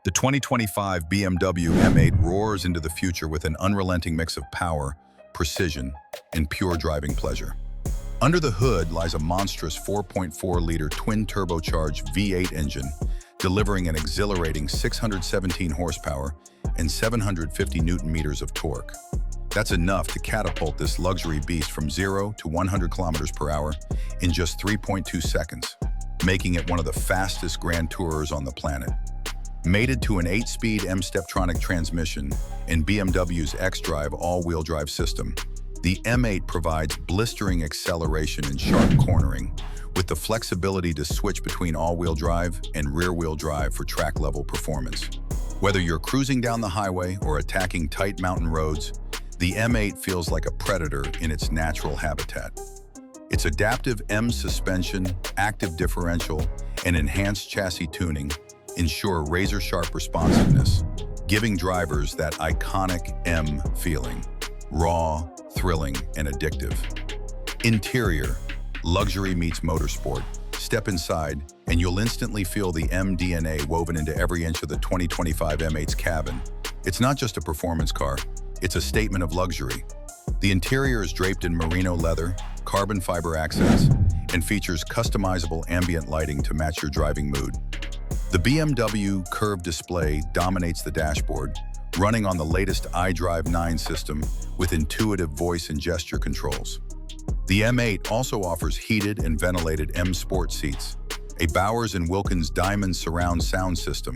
The 2025 BMW M8 roars into the future with an unrelenting mix of power, precision, and pure driving pleasure. Under the hood lies a monstrous 4.4-liter twin-turbocharged V8 engine, delivering an exhilarating 617 horsepower and 750 newton-meters of torque. That's enough to catapult this luxury beast from 0 to 100 kilometers per hour in just 3.2 seconds, making it one of the fastest Grand Tourers on the planet. Mated to an 8-speed M-Steptronic transmission and BMW's xDrive all-wheel drive system, the M8 provides blistering acceleration and sharp cornering, with the flexibility to switch between all-wheel drive and rear-wheel drive for track-level performance. Whether you're cruising down the highway or attacking tight mountain roads, the M8 feels like a predator in its natural habitat. Its adaptive M suspension, active differential, and enhanced chassis tuning ensure razor-sharp responsiveness, giving drivers that iconic M feeling, raw, thrilling, and addictive. Interior, luxury meets motorsport. Step inside, and you'll instantly feel the M DNA woven into every inch of the 2025 M8's cabin. It's not just a performance car, it's a statement of luxury. The interior is draped in merino leather, carbon fiber accents, and features customizable ambient lighting to match your driving mood. The BMW curved display dominates the dashboard, running on the latest iDrive 9 system with intuitive voice and gesture controls. The M8 also offers heated and ventilated M Sport seats, a Bowers & Wilkins Diamond surround sound system,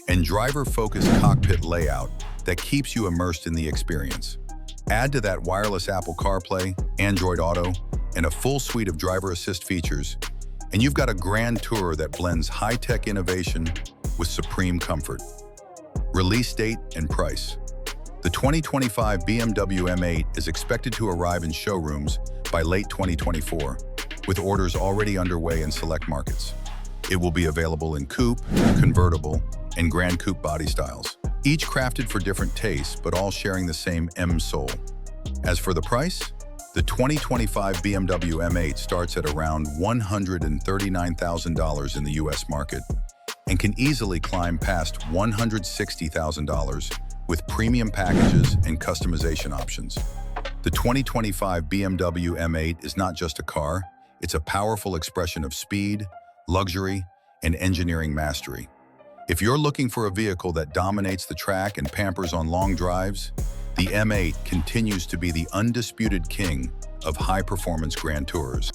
and driver-focused cockpit layout that keeps you immersed in the experience. Add to that wireless Apple CarPlay, Android Auto, and a full suite of driver assist features, and you've got a Grand Tourer that blends high-tech innovation with supreme comfort. Release date and price. The 2025 BMW M8 is expected to arrive in showrooms by late 2024, with orders already underway in select markets. It will be available in coupe, convertible, and Gran Coupe body styles, each crafted for different tastes but all sharing the same M soul. As for the price, the 2025 BMW M8 starts at around $139,000 in the US market and can easily climb past $160,000 with premium packages and customization options. The 2025 BMW M8 is not just a car, it's a powerful expression of speed, luxury, and engineering mastery. If you're looking for a vehicle that dominates the track and pampers on long drives, the M8 continues to be the undisputed king of high-performance Grand Tours.